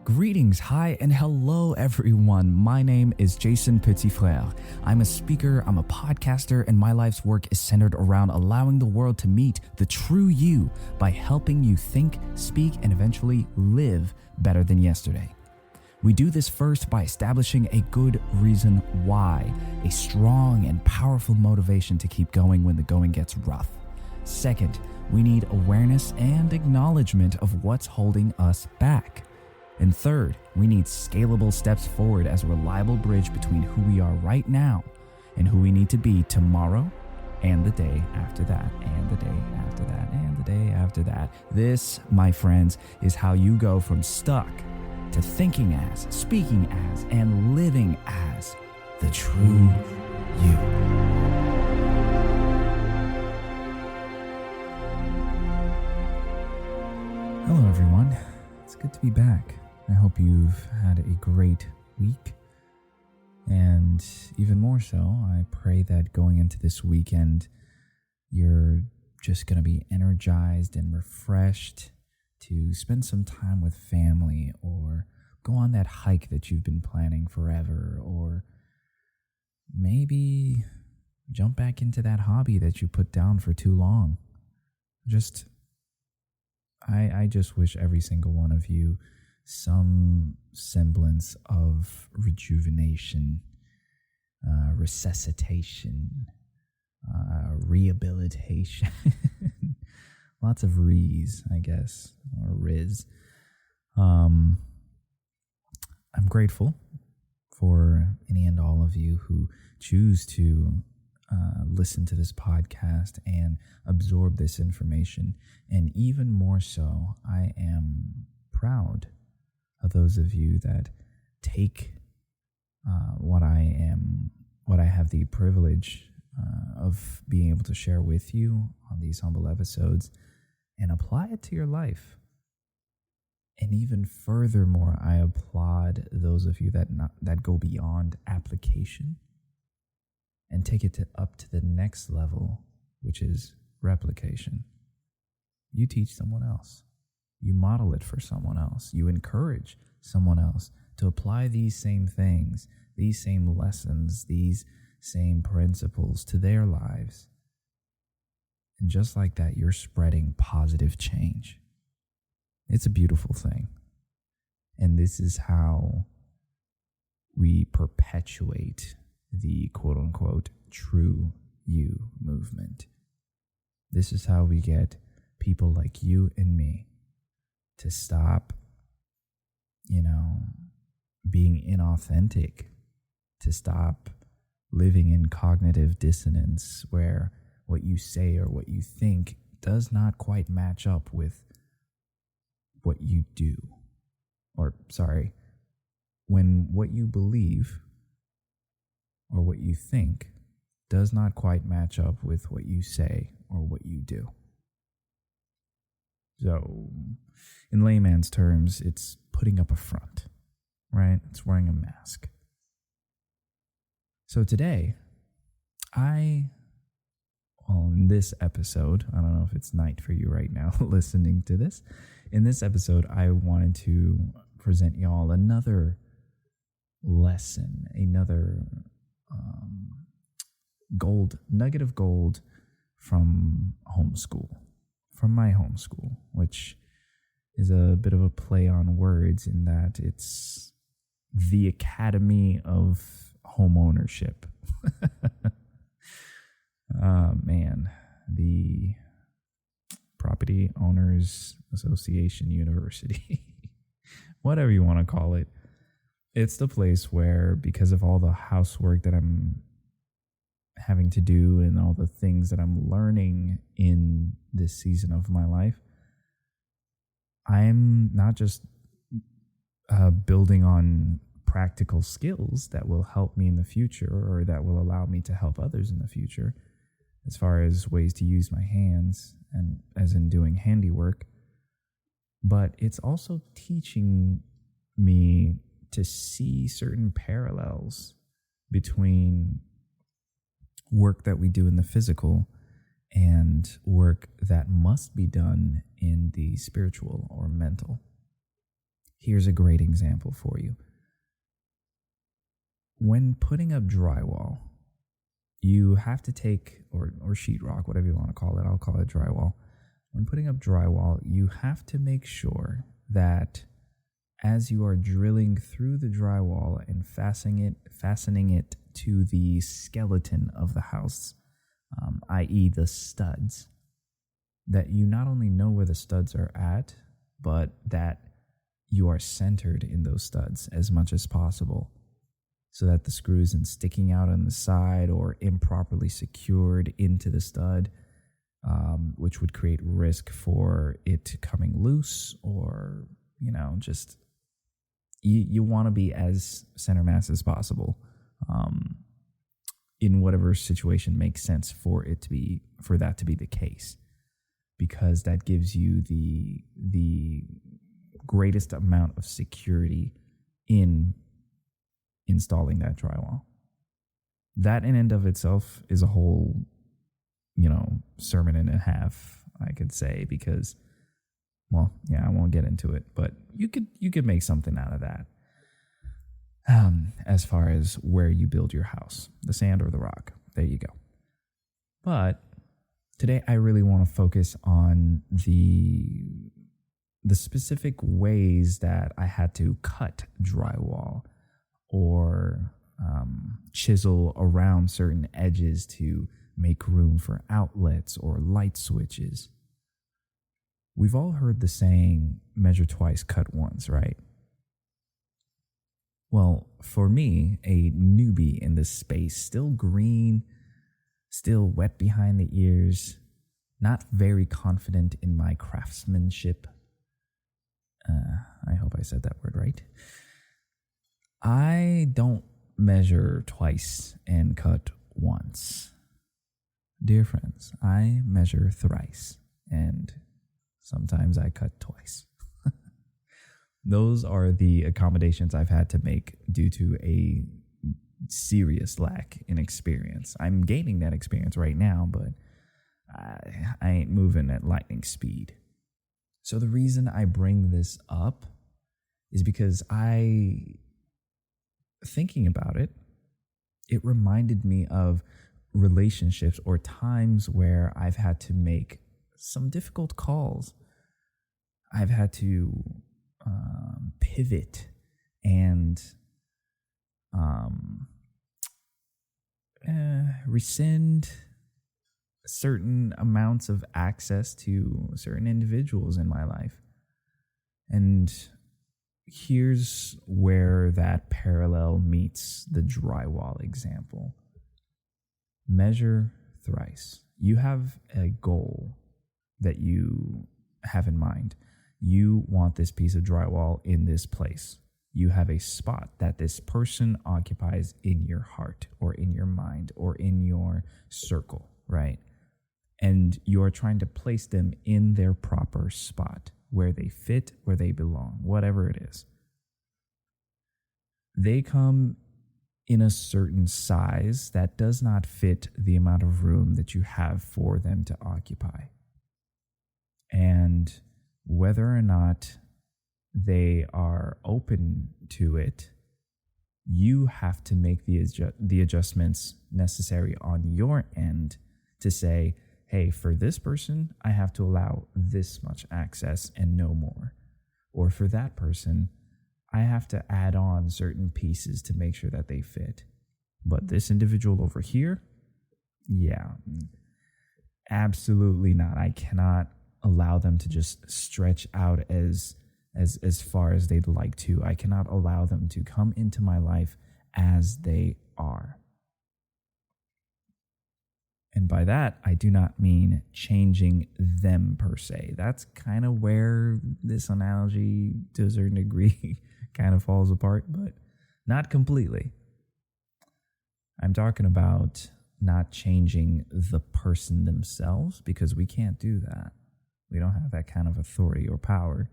Greetings, hi, and hello, everyone. My name is Jason Petit-Frere. I'm a speaker, I'm a podcaster, and my life's work is centered around allowing the world to meet the true you by helping you think, speak, and eventually live better than yesterday. We do this first by establishing a good reason why, a strong and powerful motivation to keep going when the going gets rough. Second, we need awareness and acknowledgement of what's holding us back. And third, we need scalable steps forward as a reliable bridge between who we are right now and who we need to be tomorrow and the day after that, and the day after that, and the day after that. This, my friends, is how you go from stuck to thinking as, speaking as, and living as the true you. Hello, everyone. It's good to be back. I hope you've had a great week, and even more so, I pray that going into this weekend, you're just going to be energized and refreshed to spend some time with family, or go on that hike that you've been planning forever, or maybe jump back into that hobby that you put down for too long. I just wish every single one of you some semblance of rejuvenation, resuscitation, rehabilitation. Lots of re's, I guess, or riz. I'm grateful for any and all of you who choose to listen to this podcast and absorb this information. And even more so, I am proud of those of you that take what I have the privilege of being able to share with you on these humble episodes and apply it to your life. And even furthermore, I applaud those of you that go beyond application and take it up to the next level, which is replication. You teach someone else. You model it for someone else. You encourage someone else to apply these same things, these same lessons, these same principles to their lives. And just like that, you're spreading positive change. It's a beautiful thing. And this is how we perpetuate the quote-unquote true you movement. This is how we get people like you and me to stop, being inauthentic, to stop living in cognitive dissonance where what you say or what you think does not quite match up with what you do. When what you believe or what you think does not quite match up with what you say or what you do. So, in layman's terms, it's putting up a front, right? It's wearing a mask. So today, in this episode, I don't know if it's night for you right now listening to this. In this episode, I wanted to present y'all another lesson, another nugget of gold from my homeschool, which is a bit of a play on words in that it's the Academy of Home Ownership. The Property Owners Association University, whatever you want to call it. It's the place where, because of all the housework that I'm having to do and all the things that I'm learning in this season of my life, I'm not just building on practical skills that will help me in the future or that will allow me to help others in the future as far as ways to use my hands and as in doing handiwork, but it's also teaching me to see certain parallels between work that we do in the physical and work that must be done in the spiritual or mental. Here's a great example for you. When putting up drywall, you have to take, or sheetrock, whatever you want to call it, I'll call it drywall. When putting up drywall, you have to make sure that as you are drilling through the drywall and fastening it to the skeleton of the house, i.e. the studs, that you not only know where the studs are at, but that you are centered in those studs as much as possible, so that the screw isn't sticking out on the side or improperly secured into the stud, which would create risk for it coming loose, or, just you want to be as center mass as possible in whatever situation makes sense for that to be the case, because that gives you the greatest amount of security in installing that drywall. That in and of itself is a whole, sermon and a half, I could say, because, I won't get into it, but you could make something out of that. As far as where you build your house, the sand or the rock, there you go. But today I really want to focus on the specific ways that I had to cut drywall or chisel around certain edges to make room for outlets or light switches. We've all heard the saying, measure twice, cut once, right? Well, for me, a newbie in this space, still green, still wet behind the ears, not very confident in my craftsmanship. I hope I said that word right. I don't measure twice and cut once. Dear friends, I measure thrice, and sometimes I cut twice. Those are the accommodations I've had to make due to a serious lack in experience. I'm gaining that experience right now, but I ain't moving at lightning speed. So the reason I bring this up is because thinking about it, it reminded me of relationships or times where I've had to make some difficult calls. I've had to pivot and rescind certain amounts of access to certain individuals in my life. And here's where that parallel meets the drywall example. Measure thrice. You have a goal that you have in mind. You want this piece of drywall in this place. You have a spot that this person occupies in your heart or in your mind or in your circle, right? And you're trying to place them in their proper spot, where they fit, where they belong, whatever it is. They come in a certain size that does not fit the amount of room that you have for them to occupy. And whether or not they are open to it, you have to make the adjustments necessary on your end to say, hey, for this person, I have to allow this much access and no more. Or for that person, I have to add on certain pieces to make sure that they fit. But this individual over here, absolutely not. I cannot allow them to just stretch out as far as they'd like to. I cannot allow them to come into my life as they are. And by that, I do not mean changing them per se. That's kind of where this analogy, to a certain degree, kind of falls apart, but not completely. I'm talking about not changing the person themselves, because we can't do that. We don't have that kind of authority or power.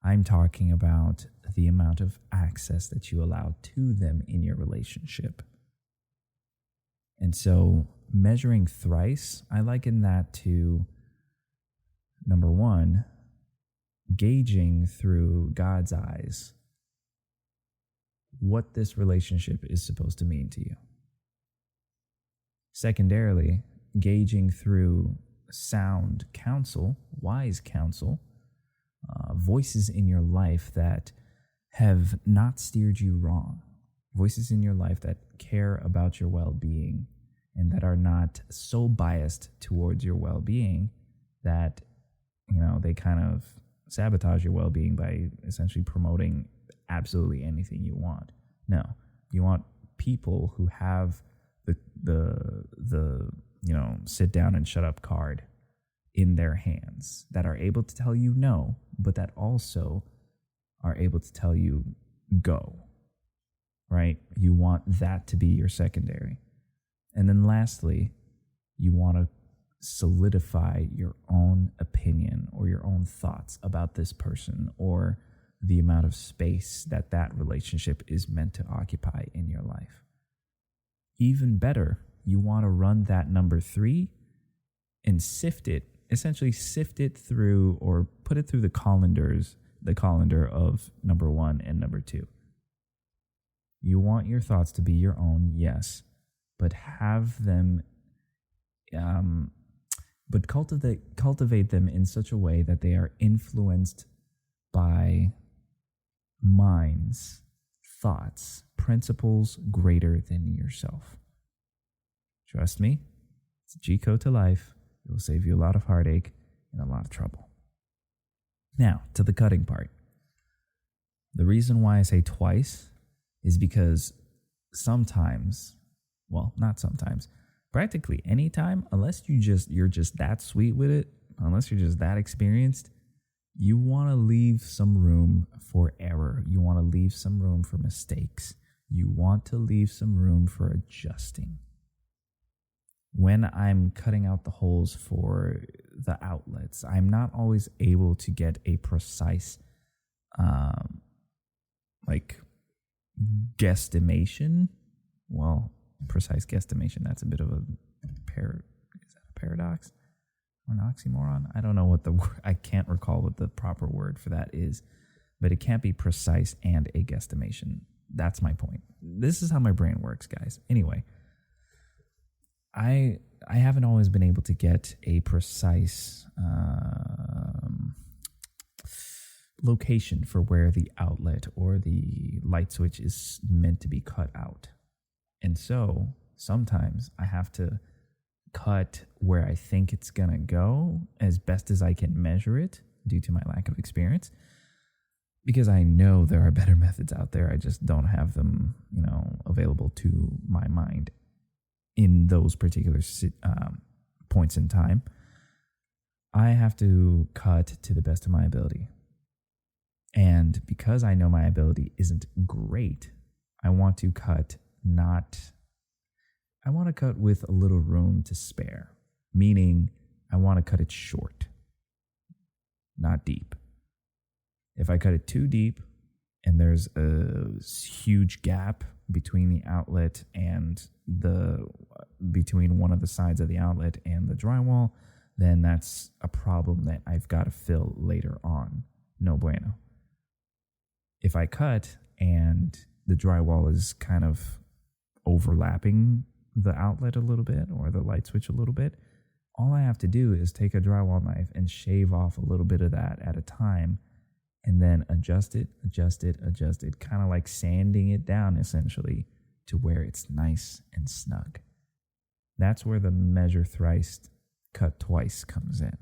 I'm talking about the amount of access that you allow to them in your relationship. And so measuring thrice, I liken that to, number one, gauging through God's eyes what this relationship is supposed to mean to you. Secondarily, gauging through sound counsel, wise counsel, voices in your life that have not steered you wrong, voices in your life that care about your well-being and that are not so biased towards your well-being that, they kind of sabotage your well-being by essentially promoting absolutely anything you want. No, you want people who have the sit down and shut up card in their hands, that are able to tell you no, but that also are able to tell you go, right? You want that to be your secondary. And then lastly, you want to solidify your own opinion or your own thoughts about this person or the amount of space that relationship is meant to occupy in your life. Even better, you want to run that number 3 and essentially sift it through or put it through the colander of number 1 and number 2. You want your thoughts to be your own, yes, but have them, but cultivate them in such a way that they are influenced by minds, thoughts, principles greater than yourself. Trust me, it's a G code to life. It will save you a lot of heartache and a lot of trouble. Now, to the cutting part. The reason why I say twice is because sometimes, well, not sometimes, practically any time, unless you're just that sweet with it, unless you're just that experienced, you want to leave some room for error. You want to leave some room for mistakes. You want to leave some room for adjusting. When I'm cutting out the holes for the outlets, I'm not always able to get a precise, guesstimation. Well, precise guesstimation, that's a bit of is that a paradox or an oxymoron? I don't know I can't recall what the proper word for that is, but it can't be precise and a guesstimation. That's my point. This is how my brain works, guys. Anyway, I haven't always been able to get a precise location for where the outlet or the light switch is meant to be cut out. And so sometimes I have to cut where I think it's going to go as best as I can measure it due to my lack of experience, because I know there are better methods out there. I just don't have them, available to my mind in those particular points in time. I have to cut to the best of my ability. And because I know my ability isn't great, I want to cut with a little room to spare, meaning I want to cut it short, not deep. If I cut it too deep and there's a huge gap between the outlet and between one of the sides of the outlet and the drywall, then that's a problem that I've got to fill later on. No bueno. If I cut and the drywall is kind of overlapping the outlet a little bit or the light switch a little bit, all I have to do is take a drywall knife and shave off a little bit of that at a time and then adjust it, kind of like sanding it down essentially to where it's nice and snug. That's where the measure thrice, cut twice comes in.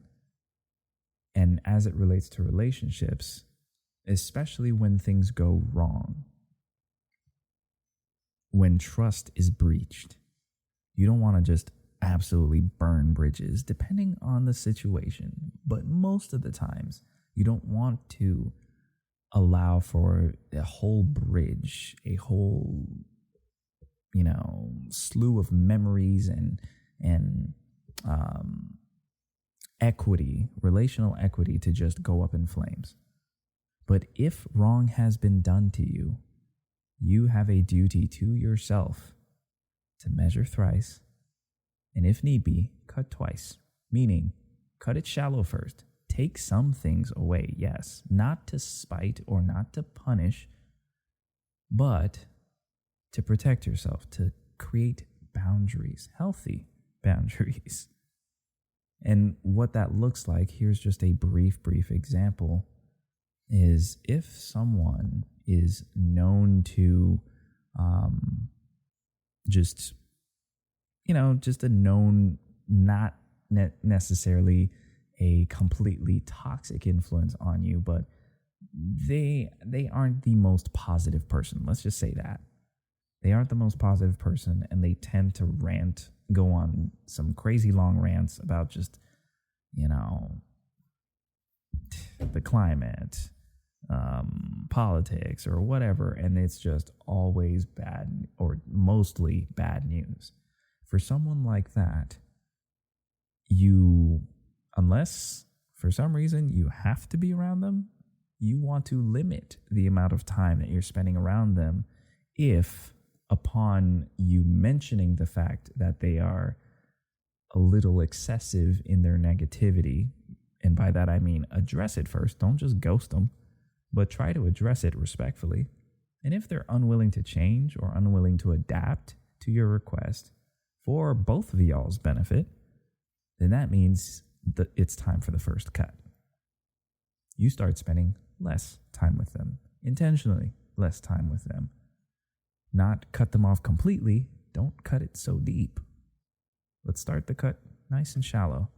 And as it relates to relationships, especially when things go wrong, when trust is breached, you don't want to just absolutely burn bridges, depending on the situation. But most of the times, you don't want to allow for a whole bridge, a whole, slew of memories and equity, relational equity to just go up in flames. But if wrong has been done to you, you have a duty to yourself to measure thrice, and if need be, cut twice, meaning cut it shallow first, take some things away, yes, not to spite or not to punish, but to protect yourself, to create boundaries, healthy boundaries. And what that looks like, here's just a brief example, is if someone is known to just a known, not necessarily a completely toxic influence on you, but they aren't the most positive person. Let's just say that. They aren't the most positive person, and they tend to go on some crazy long rants about just, the climate, politics, or whatever, and it's just always bad or mostly bad news. For someone like that, unless for some reason you have to be around them, you want to limit the amount of time that you're spending around them. If upon you mentioning the fact that they are a little excessive in their negativity, and by that I mean address it first, don't just ghost them, but try to address it respectfully. And if they're unwilling to change or unwilling to adapt to your request for both of y'all's benefit, then that means that it's time for the first cut. You start spending less time with them, intentionally less time with them. Not cut them off completely. Don't cut it so deep. Let's start the cut nice and shallow.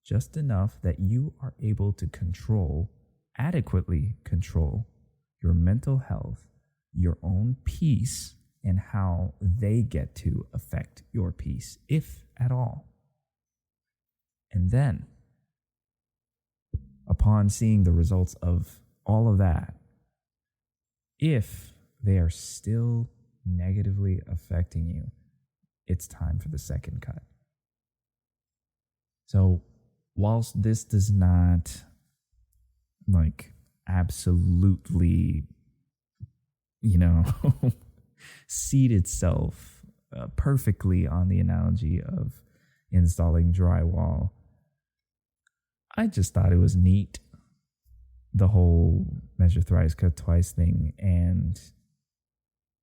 Just enough that you are able to adequately control your mental health, your own peace, and how they get to affect your peace, if at all. And then, upon seeing the results of all of that, if they are still negatively affecting you, it's time for the second cut. So, whilst this does not absolutely, seat itself perfectly on the analogy of installing drywall, I just thought it was neat, the whole measure thrice, cut twice thing, and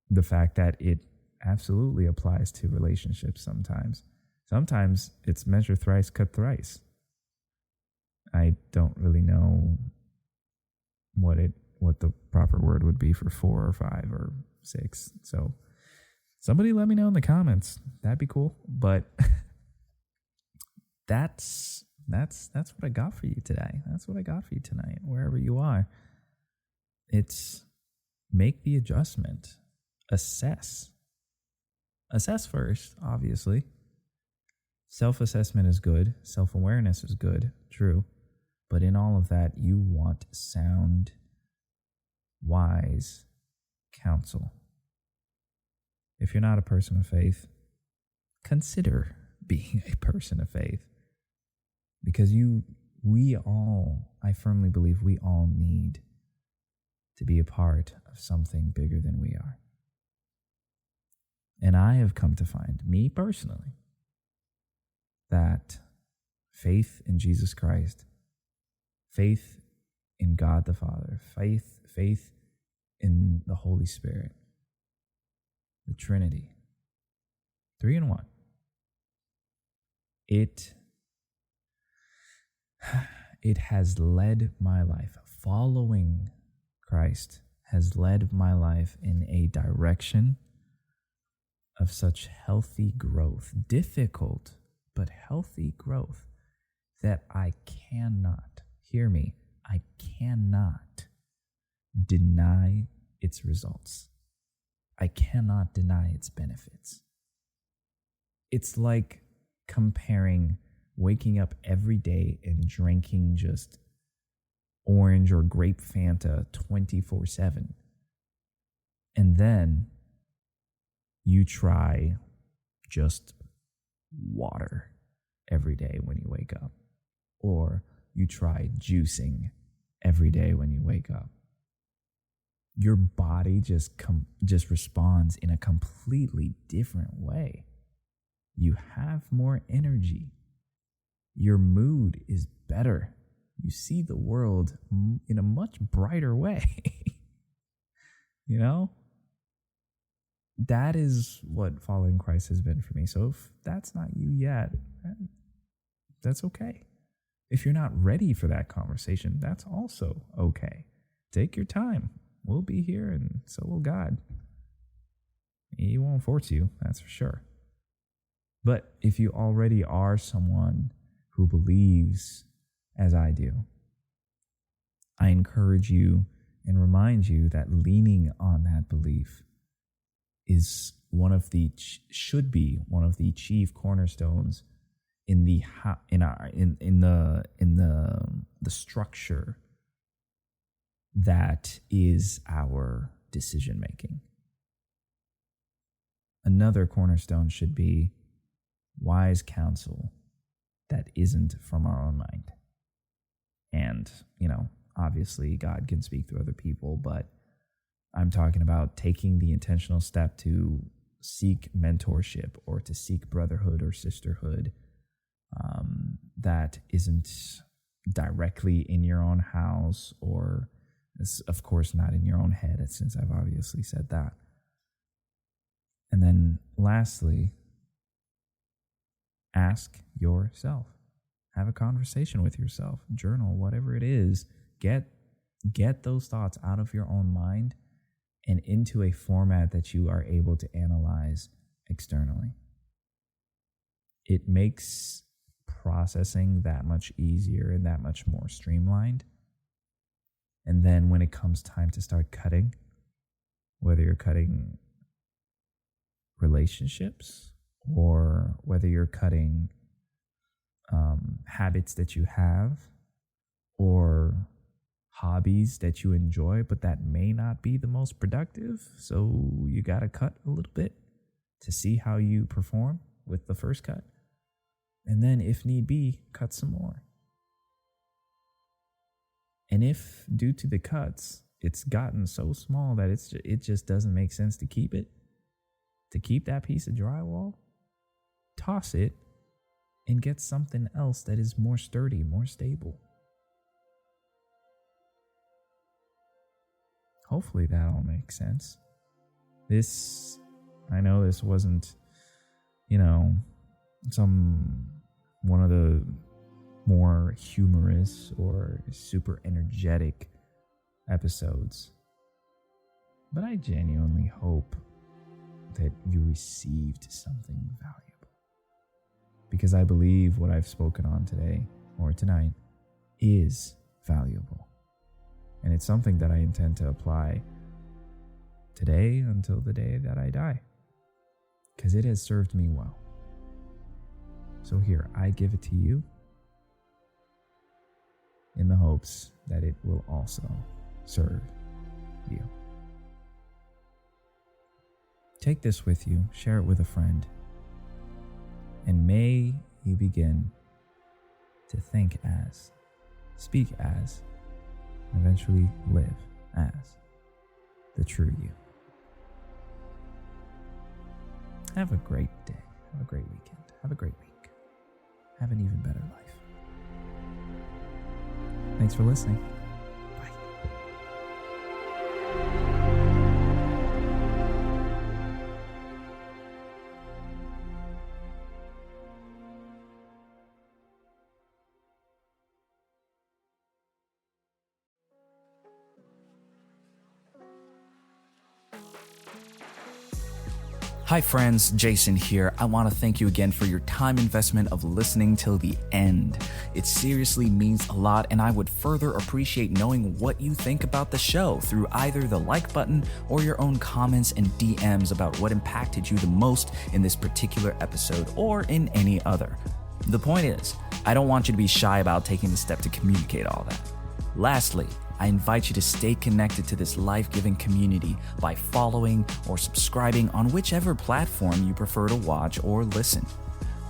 the fact that it absolutely applies to relationships sometimes. Sometimes it's measure thrice, cut thrice. I don't really know what the proper word would be for 4 or 5 or 6. So somebody let me know in the comments. That'd be cool. But that's what I got for you today. That's what I got for you tonight, wherever you are. It's make the adjustment. Assess. Assess first, obviously. Self-assessment is good. Self-awareness is good. True. But in all of that, you want sound, wise counsel. If you're not a person of faith, consider being a person of faith. Because I firmly believe we all need to be a part of something bigger than we are. And I have come to find, me personally, that faith in Jesus Christ, faith in God the Father, faith in the Holy Spirit, the Trinity, 3 in 1. It has led my life. Following Christ has led my life in a direction of such healthy growth, difficult but healthy growth, that I cannot, hear me, I cannot deny its results. I cannot deny its benefits. It's like comparing waking up every day and drinking just orange or grape Fanta 24/7. And then you try just water every day when you wake up. Or you try juicing every day when you wake up. Your body just responds in a completely different way. You have more energy. Your mood is better. you see the world in a much brighter way. You know? That is what following Christ has been for me. So if that's not you yet, that's okay. If you're not ready for that conversation, that's also okay. Take your time. We'll be here, and so will God. He won't force you, that's for sure. But if you already are someone who believes as I do, I encourage you and remind you that leaning on that belief is should be one of the chief cornerstones in the structure that is our decision making. Another cornerstone should be wise counsel that isn't from our own mind. And, obviously God can speak through other people, but I'm talking about taking the intentional step to seek mentorship or to seek brotherhood or sisterhood that isn't directly in your own house, or of course not in your own head, since I've obviously said that. And then lastly, ask yourself. Have a conversation with yourself. Journal, whatever it is. Get those thoughts out of your own mind and into a format that you are able to analyze externally. It makes processing that much easier and that much more streamlined. And then when it comes time to start cutting, whether you're cutting relationships or whether you're cutting habits that you have or hobbies that you enjoy, but that may not be the most productive. So you got to cut a little bit to see how you perform with the first cut. And then if need be, cut some more. And if due to the cuts, it's gotten so small that it just doesn't make sense to keep it, to keep that piece of drywall, toss it and get something else that is more sturdy, more stable. Hopefully that all makes sense. I know this wasn't, one of the more humorous or super energetic episodes. But I genuinely hope that you received something valuable. Because I believe what I've spoken on today or tonight is valuable. And it's something that I intend to apply today until the day that I die. Because it has served me well. So here, I give it to you in the hopes that it will also serve you. Take this with you, share it with a friend, and may you begin to think as, speak as, and eventually live as the true you. Have a great day. Have a great weekend. Have a great week. Have an even better life. Thanks for listening. Bye. Hi friends, Jason here. I want to thank you again for your time investment of listening till the end. It seriously means a lot, and I would further appreciate knowing what you think about the show through either the like button or your own comments and DMs about what impacted you the most in this particular episode or in any other. The point is, I don't want you to be shy about taking the step to communicate all that. Lastly, I invite you to stay connected to this life-giving community by following or subscribing on whichever platform you prefer to watch or listen.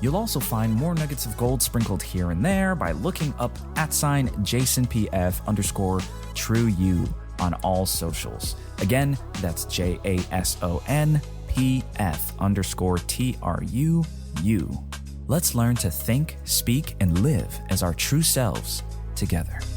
You'll also find more nuggets of gold sprinkled here and there by looking up @JasonPF_TRU-U on all socials. Again, that's JASONPF_TRUU. Let's learn to think, speak, and live as our true selves together.